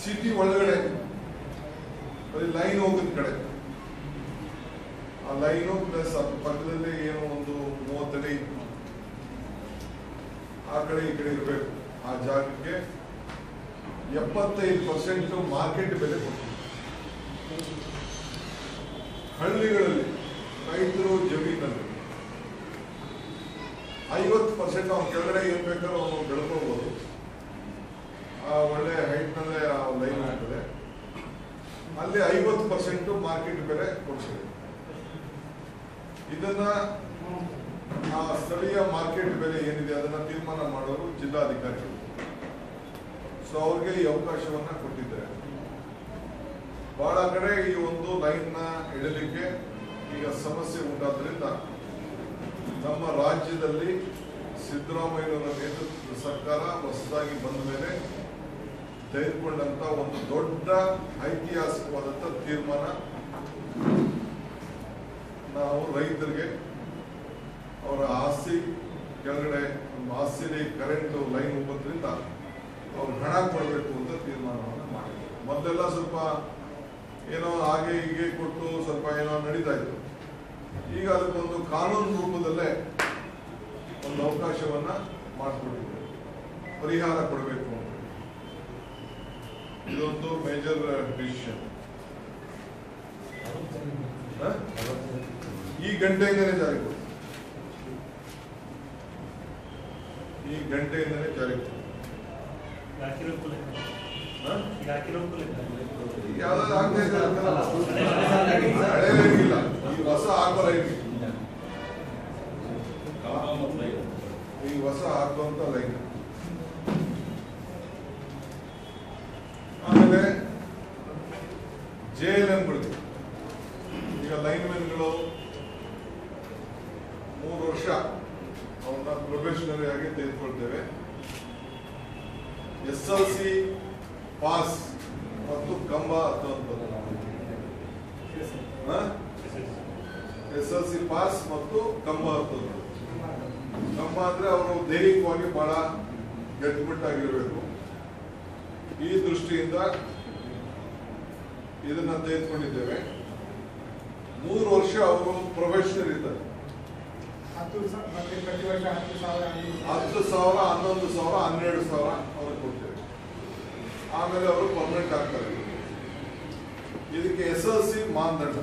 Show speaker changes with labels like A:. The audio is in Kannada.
A: ಸಿಟಿ ಒಳಗಡೆ ಲೈನ್ ಹೋಗೋದ್ ಕಡೆ ಆ ಲೈನು ಪ್ಲಸ್ ಅದ್ರ ಪಕ್ಕದಲ್ಲಿ ಏನೋ ಒಂದು 30 ಅಡಿ ಆ ಕಡೆ ಈ ಕಡೆ ಇರಬೇಕು. ಆ ಜಾಗಕ್ಕೆ 75% ಮಾರ್ಕೆಟ್ ಬೆಲೆ ಕೊಡ್ತೀವಿ. ಹಳ್ಳಿಗಳಲ್ಲಿ ರೈತರು ಜಮೀನಲ್ಲಿ 50% ಅವ್ನ ಕೆಳಗಡೆ ಏನ್ ಬೇಕಾದ್ರೂ ಅವನು ಬೆಳ್ಕೋಬಹುದು. ಒಳ್ಳೆ ಹೈಟ್ ನಲ್ಲೇ ಲೈನ್ ಆಗ್ತದೆ. ಅಲ್ಲಿ 50% ಮಾರ್ಕೆಟ್ ಬೆಲೆ ಕೊಡ್ತೀವಿ. ಇದನ್ನ ಆ ಸ್ಥಳೀಯ ಮಾರ್ಕೆಟ್ ಬೆಲೆ ಏನಿದೆ ಅದನ್ನ ತೀರ್ಮಾನ ಮಾಡೋರು ಜಿಲ್ಲಾಧಿಕಾರಿಗಳು. ಸೊ ಅವ್ರಿಗೆ ಈ ಅವಕಾಶವನ್ನ ಕೊಟ್ಟಿದ್ದಾರೆ. ಬಹಳ ಕಡೆ ಈ ಒಂದು ಲೈನ್ ನ ಇಡಲಿಕ್ಕೆ ಈಗ ಸಮಸ್ಯೆ ಉಂಟಾದ್ರಿಂದ ನಮ್ಮ ರಾಜ್ಯದಲ್ಲಿ ಸಿದ್ದರಾಮಯ್ಯನವರ ನೇತೃತ್ವದ ಸರ್ಕಾರ ಹೊಸದಾಗಿ ಬಂದ ಮೇಲೆ ತೆಗೆದುಕೊಂಡಂತ ಒಂದು ದೊಡ್ಡ ಐತಿಹಾಸಿಕವಾದಂತ ತೀರ್ಮಾನ, ನಾವು ರೈತರಿಗೆ ಅವರ ಆಸ್ತಿ ಕೆಳಗಡೆ ಆಸ್ತಿಯಲ್ಲಿ ಕರೆಂಟ್ ಲೈನ್ ಹೋಗೋದ್ರಿಂದ ಅವ್ರು ಹಣ ಕೊಡಬೇಕು ಅಂತ ತೀರ್ಮಾನವನ್ನು ಮಾಡಿದ್ರು. ಮೊದಲೆಲ್ಲ ಸ್ವಲ್ಪ ಏನೋ ಹಾಗೆ ಹೀಗೆ ಕೊಟ್ಟು ಸ್ವಲ್ಪ ಏನೋ ನಡೀತಾ ಇತ್ತು. ಈಗ ಅದಕ್ಕೊಂದು ಕಾನೂನು ರೂಪದಲ್ಲೇ ಒಂದು ಅವಕಾಶವನ್ನ ಮಾಡಿಕೊಟ್ಟಿದ್ದಾರೆ, ಪರಿಹಾರ ಕೊಡಬೇಕು ಅಂತ. ಇದೊಂದು ಮೇಜರ್ ಡಿಸಿಷನ್. ಈ ಗಂಟೆಯಿಂದಲೇ ಜಾರಿ ಕೊಡಿ, ಈ ಗಂಟೆಯಿಂದಲೇ ಜಾರಿ ಕೊಡಿ. ಯಾವ್ದಾದ್ರು ಆಗ್ತಾ ಇದೆ ಹಳೆ ಲೈನ್ ಇಲ್ಲ, ಈ ಹೊಸ ಹಾಕೋ ಲೈನ್, ಈ ಹೊಸ ಹಾಕುವಂತ ಲೈನ್. ಆಮೇಲೆ JLMಗಳು ಈಗ ಲೈನ್ ಮೆನ್ಗಳು 3 ವರ್ಷ ಅವನ್ನ ಪ್ರೊಫೆಷನರಿ ಆಗಿ ತೆಗೆದುಕೊಳ್ತೇವೆ. SLC ಪಾಸ್ ಮತ್ತು ಕಂಬ ಹತ್ತುವಂಥದ್ದು. SLC ಪಾಸ್ ಮತ್ತು ಕಂಬ ಹತ್ತುವಂಥದ್ದು. ಕಂಬ ಅಂದ್ರೆ ಅವರು ದೈಹಿಕವಾಗಿ ಬಹಳ ಗಟ್ಟಿಮುಟ್ಟಾಗಿರ್ಬೇಕು. ಈ ದೃಷ್ಟಿಯಿಂದ ಇದನ್ನ ತೆಗೆದುಕೊಂಡಿದ್ದೇವೆ. 3 ವರ್ಷ ಅವರು ಪ್ರೊಫೆಷನಲ್ ಇದ್ದಾರೆ. 10,000, 11,000, 12,000 ಅವ್ರಿಗೆ ಕೊಡ್ತೇವೆ. ಆಮೇಲೆ ಅವರು ಪರ್ಮನೆಂಟ್ ಆಗ್ತಾರೆ. ಇದಕ್ಕೆ SLC ಮಾನದಂಡ